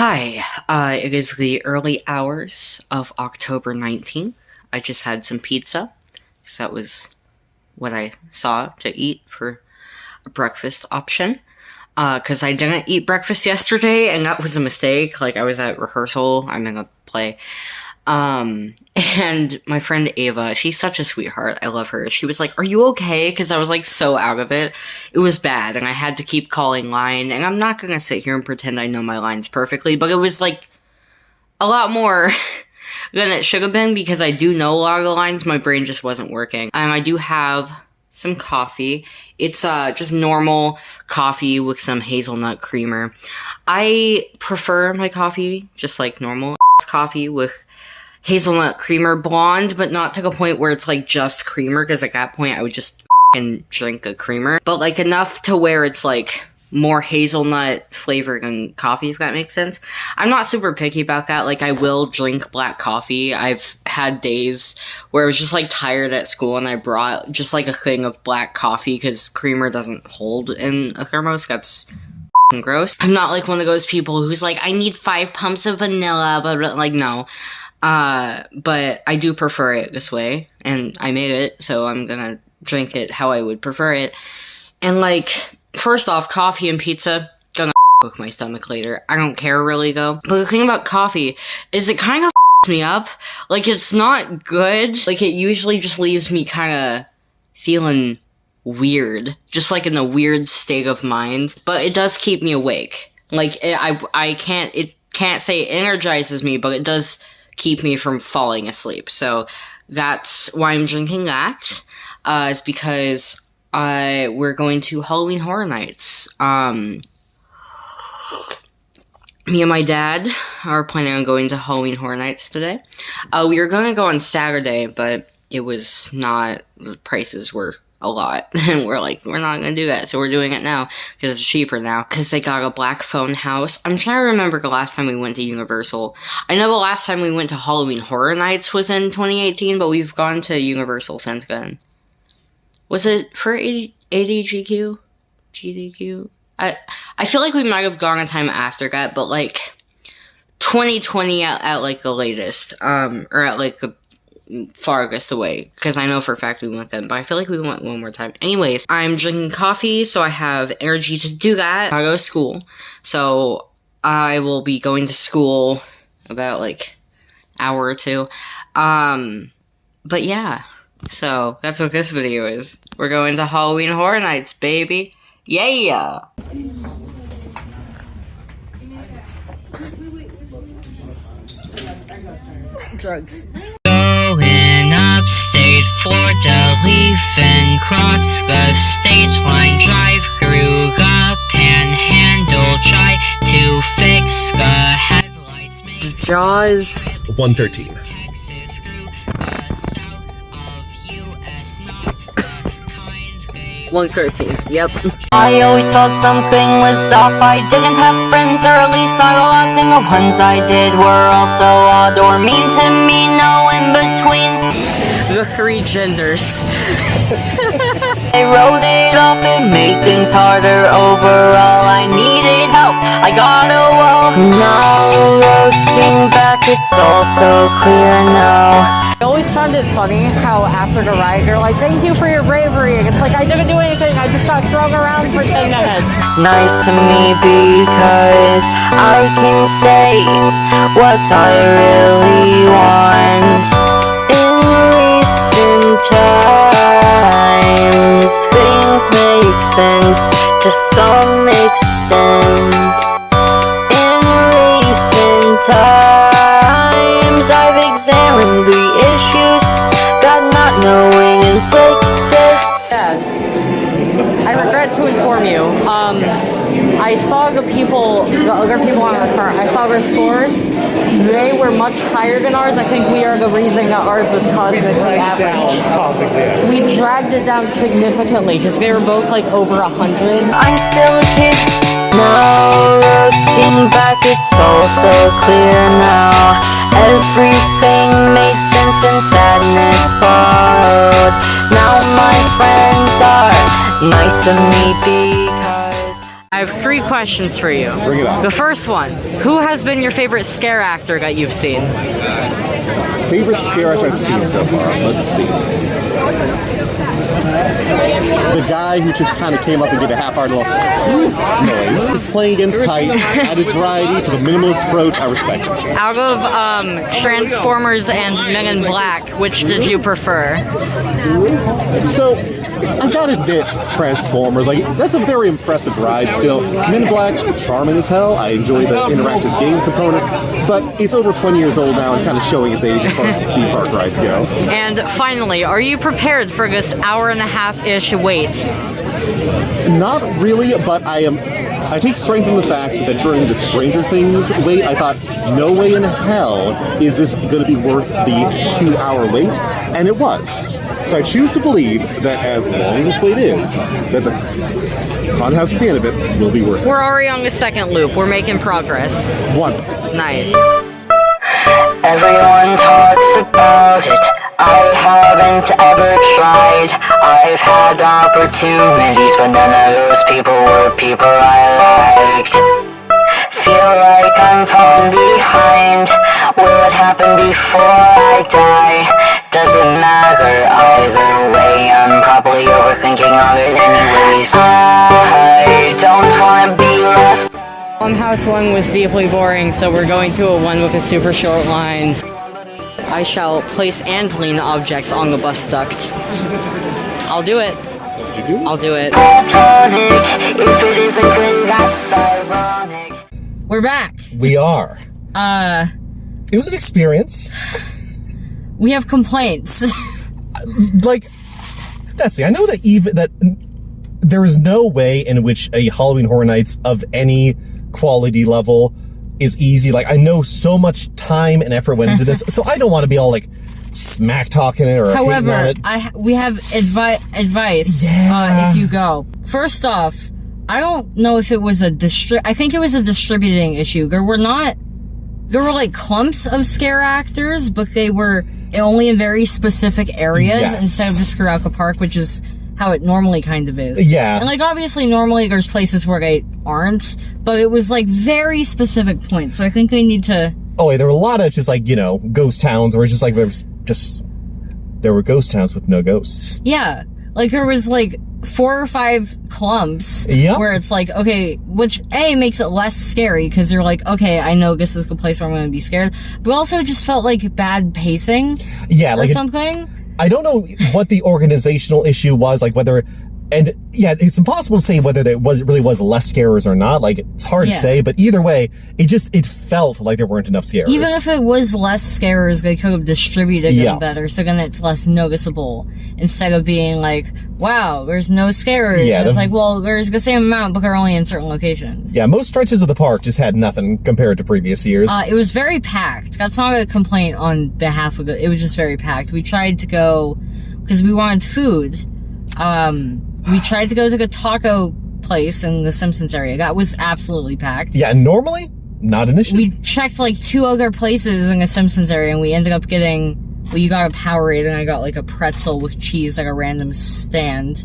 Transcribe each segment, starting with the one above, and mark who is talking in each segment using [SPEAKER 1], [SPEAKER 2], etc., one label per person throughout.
[SPEAKER 1] Hi, it is the early hours of October 19th. I just had some pizza, because that was what I saw to eat for a breakfast option. Because I didn't eat breakfast yesterday, and that was a mistake. Like, I was at rehearsal, I'm in a play. And my friend Ava, she's such a sweetheart, I love her. She was like, "Are you okay?" Because I was like so out of it. It was bad, and I had to keep calling line, and I'm not gonna sit here and pretend I know my lines perfectly, but it was like a lot more than it should have been, because I do know a lot of the lines, my brain just wasn't working. And I do have some coffee. It's just normal coffee with some hazelnut creamer. I prefer my coffee just like normal coffee with hazelnut creamer, blonde, but not to the point where it's like just creamer, because at that point I would just drink a creamer, but like enough to where it's like more hazelnut flavor than coffee, if that makes sense. I'm not super picky about that. Like, I will drink black coffee. I've had days where I was just like tired at school and I brought just like a thing of black coffee because creamer doesn't hold in a thermos. That's gross. I'm not like one of those people who's like, I need 5 pumps of vanilla, but like, no. But I do prefer it this way, and I made it, so I'm gonna drink it how I would prefer it. And like, first off, coffee and pizza, gonna with my stomach later. I don't care really though. But the thing about coffee is it kind of me up. Like, it's not good. Like, it usually just leaves me kind of feeling weird, just like in a weird state of mind. But it does keep me awake. Like, it can't say it energizes me, but it does keep me from falling asleep. So that's why I'm drinking that. Is because we're going to Halloween Horror Nights. Me and my dad are planning on going to Halloween Horror Nights today. We were going to go on Saturday, but it was not, the prices were a lot, and we're like, we're not gonna do that, so we're doing it now, because it's cheaper now, because they got a black phone house. I'm trying to remember the last time we went to Universal. I know the last time we went to Halloween Horror Nights was in 2018, but we've gone to Universal since then. Was it for ADGQ? GDQ? I feel like we might have gone a time after that, but like 2020 at like the latest, or at like the farthest away, because I know for a fact we went then, but I feel like we went one more time. Anyways, I'm drinking coffee, so I have energy to do that. I go to school, so I will be going to school about like hour or two. But yeah, so that's what this video is. We're going to Halloween Horror Nights, baby. Yeah! Drugs.
[SPEAKER 2] Going upstate for leaving, cross the state line, drive through the panhandle, try to fix the headlights.
[SPEAKER 1] Jaws
[SPEAKER 3] 113.
[SPEAKER 1] 113, yep.
[SPEAKER 2] I always thought something was off. I didn't have friends, or at least not a lot. And the ones I did were also odd or mean to me, no in between.
[SPEAKER 1] The 3 genders.
[SPEAKER 2] I wrote it off, it made things harder. Overall, I needed help, I got a wall. Now looking back, it's all so clear now.
[SPEAKER 1] I always found it funny how after the ride, you're like, thank you for your bravery. And it's like, I didn't do anything, I just got thrown around for 10 minutes.
[SPEAKER 2] Nice to me because I can say what I really want. In recent times, things make sense to some extent. In recent times, I've examined the issues that not knowing inflicted.
[SPEAKER 1] Dad, I regret to inform you, I saw the other people on our car, I saw their scores. They were much higher than ours. I think we are the reason that ours was cosmically average. We dragged it down significantly, because they were both like over 100.
[SPEAKER 2] I'm still a kid. Now looking back, it's all so clear now. Everything made sense and sadness followed. Now my friends are nice to me because
[SPEAKER 1] I have 3 3 questions for you.
[SPEAKER 3] Bring it on.
[SPEAKER 1] The first one, who has been your favorite scare actor that you've seen?
[SPEAKER 3] Favorite scare actor I've seen so far? Let's see. The guy who just kind of came up and gave a half-hearted little noise. He's playing against type, added variety to the minimalist approach. I respect it.
[SPEAKER 1] Out of Transformers and Men in Black, which did you prefer?
[SPEAKER 3] So, I gotta admit, Transformers, like, that's a very impressive ride still. Men in Black, charming as hell. I enjoy the interactive game component, but it's over 20 years old now. It's kind of showing its age as far as theme park rides go.
[SPEAKER 1] And finally, are you prepared for this hour-and-a-half-ish wait?
[SPEAKER 3] Not really, but I take strength in the fact that during the Stranger Things wait, I thought, no way in hell is this going to be worth the 2-hour wait, and it was. So I choose to believe that as long as this wait is, that the haunted house at the end of it will be worth it.
[SPEAKER 1] We're already on the second loop. We're making progress.
[SPEAKER 3] Wonderful.
[SPEAKER 1] Nice.
[SPEAKER 2] Everyone talks about it. I haven't ever tried. I've had opportunities, but none of those people were people I liked. Feel like I'm falling behind. Will it happen before I die? Doesn't matter either way. I'm probably overthinking of it anyways. I don't wanna be left.
[SPEAKER 1] House 1 was deeply boring, so we're going to a one with a super short line. I shall place and lean objects on the bus duct. I'll do it.
[SPEAKER 3] What did you do?
[SPEAKER 1] I'll do it.
[SPEAKER 2] If it isn't good, that's ironic.
[SPEAKER 1] We're back.
[SPEAKER 3] We are. It was an experience.
[SPEAKER 1] We have complaints.
[SPEAKER 3] Like, that's the. I know that there is no way in which a Halloween Horror Nights of any quality level is easy. Like, I know so much time and effort went into this, so I don't want to be all like smack talking it or hating on
[SPEAKER 1] However,
[SPEAKER 3] it.
[SPEAKER 1] we have advice.
[SPEAKER 3] Yeah.
[SPEAKER 1] If you go. First off, I don't know if it was I think it was a distributing issue. There were like clumps of scare actors, but they were only in very specific areas
[SPEAKER 3] Yes.
[SPEAKER 1] instead of just throughout the park, which is how it normally kind of is.
[SPEAKER 3] Yeah.
[SPEAKER 1] And like obviously normally there's places where they aren't, but it was like very specific points. So I think we need to.
[SPEAKER 3] Oh, yeah, there were a lot of just like, ghost towns where it's just like there were ghost towns with no ghosts.
[SPEAKER 1] Yeah. Like there was like 4 or 5 clumps
[SPEAKER 3] Yep.
[SPEAKER 1] where it's like, okay, which A makes it less scary because you're like, okay, I know this is the place where I'm going to be scared, but also just felt like bad pacing
[SPEAKER 3] Yeah,
[SPEAKER 1] or
[SPEAKER 3] like
[SPEAKER 1] something.
[SPEAKER 3] I don't know what the organizational issue was, like whether, and yeah, it's impossible to say whether it really was less scarers or not. Like, it's hard to
[SPEAKER 1] Yeah.
[SPEAKER 3] say, but either way, it felt like there weren't enough scarers.
[SPEAKER 1] Even if it was less scarers, they could have distributed
[SPEAKER 3] Yeah.
[SPEAKER 1] them better, so then it's less noticeable instead of being like, wow, there's no scarers.
[SPEAKER 3] Yeah,
[SPEAKER 1] It's like, well, there's the same amount, but they're only in certain locations.
[SPEAKER 3] Yeah, most stretches of the park just had nothing compared to previous years.
[SPEAKER 1] It was very packed. That's not a complaint on behalf of it. It was just very packed. We tried to go because we wanted food. We tried to go to the taco place in the Simpsons area. That was absolutely packed.
[SPEAKER 3] Yeah, and normally, not an issue.
[SPEAKER 1] We checked like 2 other places in the Simpsons area, and we ended up getting. Well, you got a Powerade, and I got like a pretzel with cheese, like a random stand.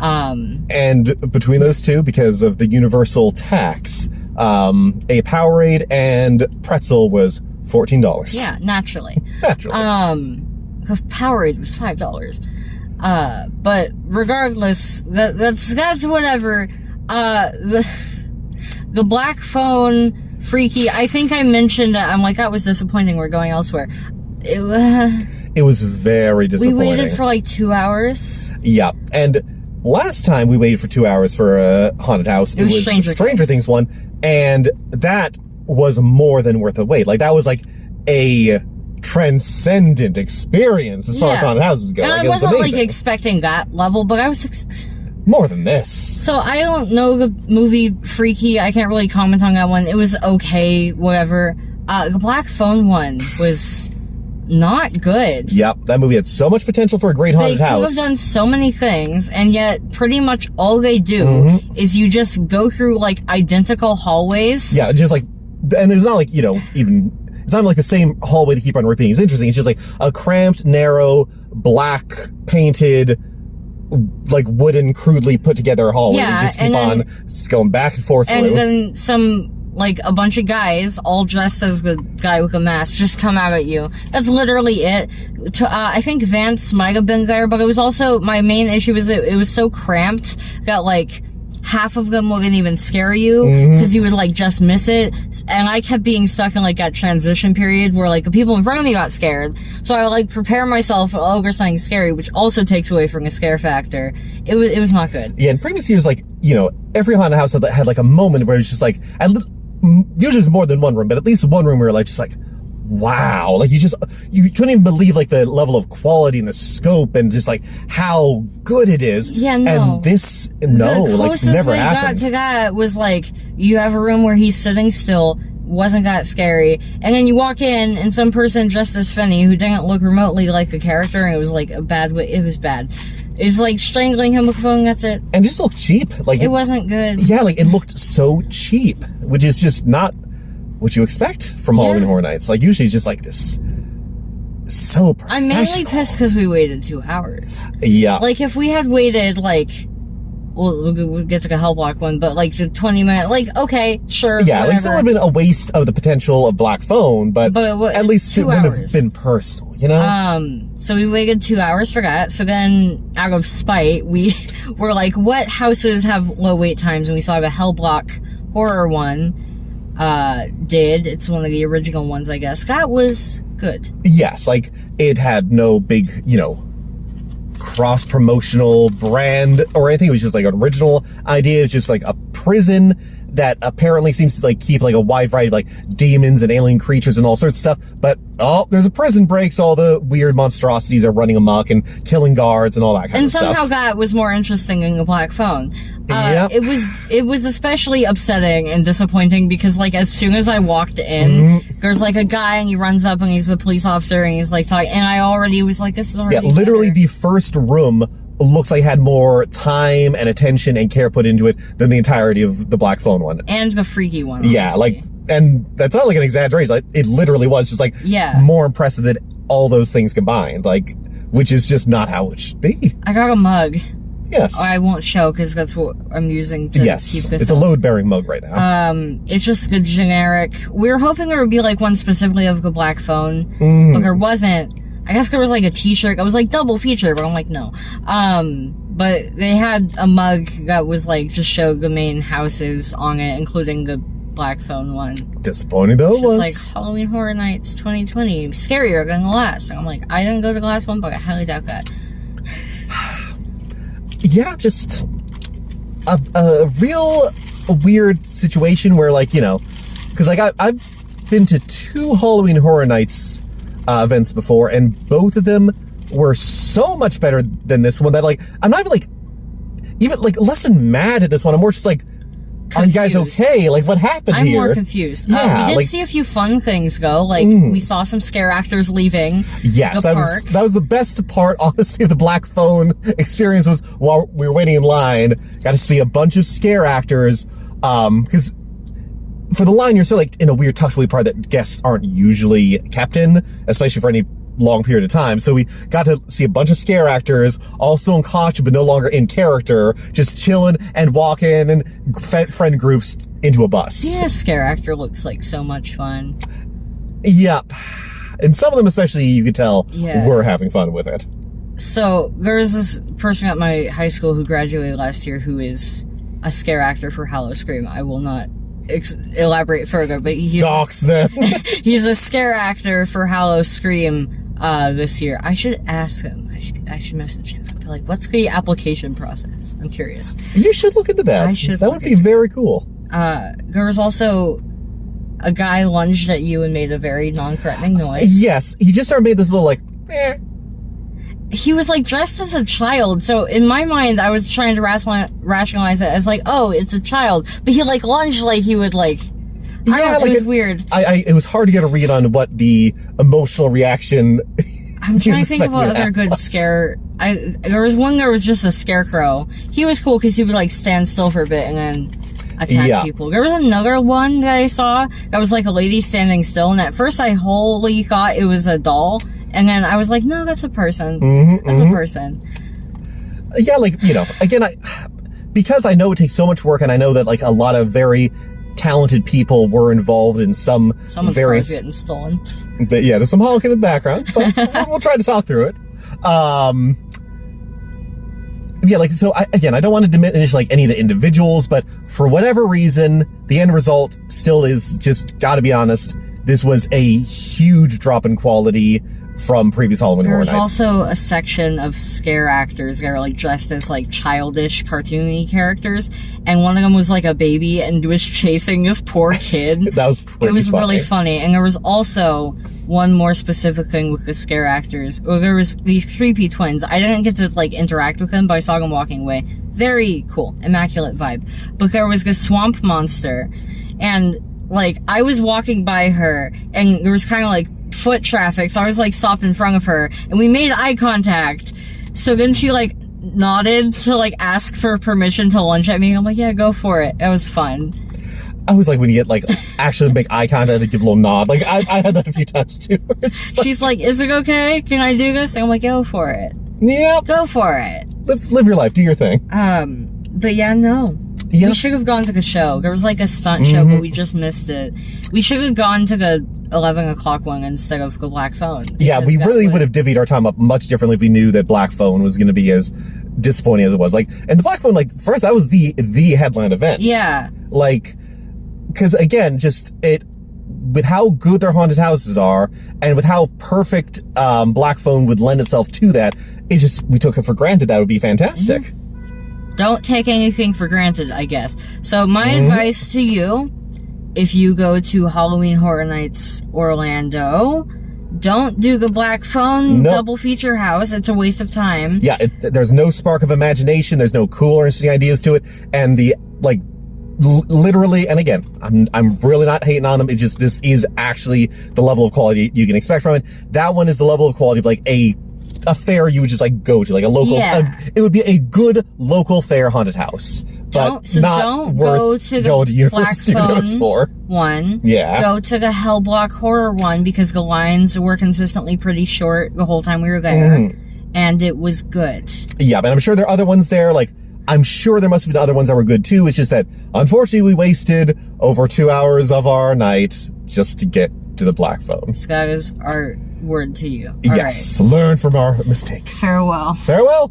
[SPEAKER 3] And between those two, because of the universal tax, a Powerade and pretzel was $14.
[SPEAKER 1] Yeah, naturally.
[SPEAKER 3] Naturally.
[SPEAKER 1] Powerade was $5. But regardless, that's whatever. The black phone freaky. I think I mentioned that. I'm like, that was disappointing. We're going elsewhere.
[SPEAKER 3] It was very
[SPEAKER 1] We
[SPEAKER 3] disappointing.
[SPEAKER 1] waited for like 2 hours.
[SPEAKER 3] Yeah, and last time we waited for 2 hours for a haunted house, it was the Stranger Things one, and that was more than worth the wait. Like, that was like a transcendent experience as far as haunted houses go.
[SPEAKER 1] And
[SPEAKER 3] Like,
[SPEAKER 1] I
[SPEAKER 3] it was
[SPEAKER 1] wasn't like
[SPEAKER 3] amazing.
[SPEAKER 1] expecting that level, but I was.
[SPEAKER 3] More than this.
[SPEAKER 1] So I don't know the movie Freaky. I can't really comment on that one. It was okay, whatever. The Black Phone one was not good.
[SPEAKER 3] Yep, that movie had so much potential for a great
[SPEAKER 1] They
[SPEAKER 3] haunted
[SPEAKER 1] could
[SPEAKER 3] house.
[SPEAKER 1] have done so many things, and yet pretty much all they do is you just go through like identical hallways.
[SPEAKER 3] Yeah, just like, and there's not like, even, it's not like the same hallway to keep on repeating. It's interesting. It's just like a cramped, narrow, black painted like wooden, crudely put together hallway.
[SPEAKER 1] Yeah,
[SPEAKER 3] You just keep
[SPEAKER 1] and then-
[SPEAKER 3] on just going back and forth
[SPEAKER 1] And
[SPEAKER 3] through.
[SPEAKER 1] then a bunch of guys, all dressed as the guy with a mask, just come out at you. That's literally it. I think Vance might have been there, but it was also, my main issue was it was so cramped that, like, half of them wouldn't even scare you, because you would, like, just miss it. And I kept being stuck in, like, that transition period where, like, the people in front of me got scared. So I would, like, prepare myself for, oh, there's something scary, which also takes away from the scare factor. It was not good.
[SPEAKER 3] Yeah, in previous years, like, you know, every haunted house had like a moment where it was just like, usually it's more than one room, but at least one room where you're like, just like, wow. Like, you couldn't even believe, like, the level of quality and the scope and just, like, how good it is.
[SPEAKER 1] Yeah, no.
[SPEAKER 3] And this, no,
[SPEAKER 1] The
[SPEAKER 3] like,
[SPEAKER 1] closest
[SPEAKER 3] never
[SPEAKER 1] they
[SPEAKER 3] happened.
[SPEAKER 1] got to that was, like, you have a room where he's sitting still, wasn't that scary, and then you walk in, and some person dressed as Finney, who didn't look remotely like a character, and it was, like, it was bad. It's like strangling him with a phone, that's it.
[SPEAKER 3] And it just looked cheap. Like,
[SPEAKER 1] It wasn't good.
[SPEAKER 3] yeah, like, it looked so cheap, which is just not what you expect from Halloween Horror Nights. Like, usually it's just like this, so professional.
[SPEAKER 1] I'm mainly pissed because we waited 2 hours.
[SPEAKER 3] Yeah.
[SPEAKER 1] Like, if we had waited, like, we'll get to the Hellblock one, but, like, the 20-minute, like, okay, sure,
[SPEAKER 3] Yeah,
[SPEAKER 1] whatever.
[SPEAKER 3] like, still would have been a waste of the potential of Black Phone, but at least it
[SPEAKER 1] 2
[SPEAKER 3] would have
[SPEAKER 1] hours.
[SPEAKER 3] been personal, you know?
[SPEAKER 1] So we waited 2 hours for that. So then, out of spite, we were like, what houses have low wait times? And we saw the Hellblock horror one, did. It's one of the original ones, I guess. That was good.
[SPEAKER 3] Yes, like, it had no big, you know, cross-promotional brand or anything. It was just, like, an original idea. It was just, like, a prison that apparently seems to, like, keep, like, a wide variety of, like, demons and alien creatures and all sorts of stuff. But, oh, there's a prison break, so all the weird monstrosities are running amok and killing guards and all that kind
[SPEAKER 1] And
[SPEAKER 3] of stuff.
[SPEAKER 1] somehow that was more interesting than the Black Phone.
[SPEAKER 3] Yep.
[SPEAKER 1] It was especially upsetting and disappointing because, like, as soon as I walked in, there's, like, a guy and he runs up and he's a police officer and he's, like, talking, and I already was like, this is already
[SPEAKER 3] Yeah, literally
[SPEAKER 1] better.
[SPEAKER 3] the first room looks like it had more time and attention and care put into it than the entirety of the Black Phone one.
[SPEAKER 1] And the freaky one,
[SPEAKER 3] Yeah,
[SPEAKER 1] honestly.
[SPEAKER 3] like, and that's not like an exaggeration. Like, it literally was just like more impressive than all those things combined. Like, which is just not how it should be.
[SPEAKER 1] I got a mug.
[SPEAKER 3] Yes.
[SPEAKER 1] I won't show because that's what I'm using to keep this
[SPEAKER 3] it's a
[SPEAKER 1] up.
[SPEAKER 3] load-bearing mug right now.
[SPEAKER 1] It's just the generic. We were hoping there would be like one specifically of the Black Phone, but there wasn't. I guess there was like a t-shirt. I was like double feature, but I'm like, no. But they had a mug that was like, just showed the main houses on it, including the Black Phone one.
[SPEAKER 3] Disappointing though it
[SPEAKER 1] It's
[SPEAKER 3] was.
[SPEAKER 1] like Halloween Horror Nights 2020, scarier than the last. And I'm like, I didn't go to the last one, but I highly doubt that.
[SPEAKER 3] Yeah, just a real weird situation where, like, you know, because like I've been to 2 Halloween Horror Nights events before, and both of them were so much better than this one that, like, I'm not even like less than mad at this one. I'm more just like, are you guys
[SPEAKER 1] Confused.
[SPEAKER 3] okay? Like, what happened
[SPEAKER 1] I'm
[SPEAKER 3] here?
[SPEAKER 1] more confused.
[SPEAKER 3] Yeah,
[SPEAKER 1] we did
[SPEAKER 3] like-
[SPEAKER 1] see a few fun things go. Like, we saw some scare actors leaving
[SPEAKER 3] Yes,
[SPEAKER 1] the
[SPEAKER 3] that
[SPEAKER 1] park.
[SPEAKER 3] was the best part, honestly, of the Black Phone experience was while we were waiting in line, got to see a bunch of scare actors, because for the line, you're sort of like in a weird tucked away part that guests aren't usually kept in, especially for any long period of time. So we got to see a bunch of scare actors, also in costume, but no longer in character, just chilling and walking and friend groups into a bus.
[SPEAKER 1] Being a scare actor looks like so much fun.
[SPEAKER 3] Yep. And some of them, especially, you could tell,
[SPEAKER 1] Yeah.
[SPEAKER 3] were having fun with it.
[SPEAKER 1] So, there's this person at my high school who graduated last year who is a scare actor for Hallow Scream. I will not elaborate further, but
[SPEAKER 3] Dox them.
[SPEAKER 1] he's a scare actor for Hallow Scream this year. I should ask him. I should message him. I'd be like, what's the application process? I'm curious.
[SPEAKER 3] You should look into that.
[SPEAKER 1] I should
[SPEAKER 3] That
[SPEAKER 1] look
[SPEAKER 3] would be very cool.
[SPEAKER 1] There was also a guy lunged at you and made a very non-threatening noise.
[SPEAKER 3] Yes, he just sort of made this little like,
[SPEAKER 1] He was like dressed as a child, so in my mind I was trying to rationalize it as like, oh, it's a child. But he like lunged like he would like, I don't know, it was weird.
[SPEAKER 3] It was hard to get a read on what the emotional reaction.
[SPEAKER 1] I'm
[SPEAKER 3] he
[SPEAKER 1] trying
[SPEAKER 3] was
[SPEAKER 1] to think of what
[SPEAKER 3] expecting to
[SPEAKER 1] other
[SPEAKER 3] have
[SPEAKER 1] good
[SPEAKER 3] was.
[SPEAKER 1] scare. There was one that was just a scarecrow. He was cool because he would like stand still for a bit and then attack
[SPEAKER 3] Yeah.
[SPEAKER 1] people. There was another one that I saw that was like a lady standing still, and at first I wholly thought it was a doll, and then I was like, no, that's a person. That's a person.
[SPEAKER 3] Yeah, like, you know, again, because I know it takes so much work, and I know that like a lot of very talented people were involved in some
[SPEAKER 1] Someone's
[SPEAKER 3] various.
[SPEAKER 1] car's getting stolen.
[SPEAKER 3] But yeah, there's some honking in the background, but we'll try to talk through it. Yeah, like, so I don't want to diminish like any of the individuals, but for whatever reason, the end result still is just, gotta be honest, this was a huge drop in quality from previous Halloween
[SPEAKER 1] There
[SPEAKER 3] Horror
[SPEAKER 1] was
[SPEAKER 3] Nights.
[SPEAKER 1] also a section of scare actors that are like dressed as like childish, cartoony characters, and one of them was like a baby and was chasing this poor kid.
[SPEAKER 3] That was pretty
[SPEAKER 1] It was
[SPEAKER 3] funny.
[SPEAKER 1] really funny, and there was also one more specific thing with the scare actors. Well, there was these creepy twins. I didn't get to like interact with them, but I saw them walking away. Very cool, immaculate vibe. But there was this swamp monster, and like I was walking by her, and there was kind of like foot traffic, so I was like stopped in front of her, and we made eye contact. So then she like nodded to like ask for permission to lunge at me. I'm like, yeah, go for it. It was fun.
[SPEAKER 3] I was like, when you get like actually make eye contact and give a little nod, like I had that a few times too. It's like,
[SPEAKER 1] She's like, is it okay? Can I do this? And I'm like, go for it.
[SPEAKER 3] yeah,
[SPEAKER 1] Go for it.
[SPEAKER 3] live your life, do your thing.
[SPEAKER 1] But yeah, no.
[SPEAKER 3] Yeah.
[SPEAKER 1] We should have gone to the show. There was like a stunt show, but we just missed it. We should have gone to the 11 o'clock one instead of the Black Phone.
[SPEAKER 3] Yeah,
[SPEAKER 1] because
[SPEAKER 3] we
[SPEAKER 1] that
[SPEAKER 3] really would have divvied our time up much differently if we knew that Black Phone was going to be as disappointing as it was. Like, and the Black Phone, like, for us, that was the headline event.
[SPEAKER 1] Yeah.
[SPEAKER 3] Like, because again, just it, with how good their haunted houses are, and with how perfect Black Phone would lend itself to that, it just, we took it for granted that would be fantastic.
[SPEAKER 1] Don't take anything for granted, I guess. So my advice to you, if you go to Halloween Horror Nights Orlando, don't do the Black Phone
[SPEAKER 3] Nope.
[SPEAKER 1] double feature house. It's a waste of time.
[SPEAKER 3] Yeah, there's no spark of imagination, there's no cool or interesting ideas to it, and the, like, literally, and again, I'm really not hating on them, it's just, this is actually the level of quality you can expect from it. That one is the level of quality of, like, a fair you would just, like, go to, like a local,
[SPEAKER 1] Yeah.
[SPEAKER 3] it would be a good local fair haunted house, but not
[SPEAKER 1] don't
[SPEAKER 3] worth
[SPEAKER 1] go to the
[SPEAKER 3] going to Universal
[SPEAKER 1] Black
[SPEAKER 3] Studios
[SPEAKER 1] Phone
[SPEAKER 3] for.
[SPEAKER 1] one.
[SPEAKER 3] Yeah.
[SPEAKER 1] Go to the Hellblock Horror one because the lines were consistently pretty short the whole time we were there. And it was good.
[SPEAKER 3] Yeah, but I'm sure there are other ones there, like, I'm sure there must have been other ones that were good too, it's just that, unfortunately, we wasted over 2 hours of our night just to get to the Black Phone.
[SPEAKER 1] That is our word to you. All
[SPEAKER 3] Yes, learn from our mistake.
[SPEAKER 1] right. Farewell.
[SPEAKER 3] Farewell!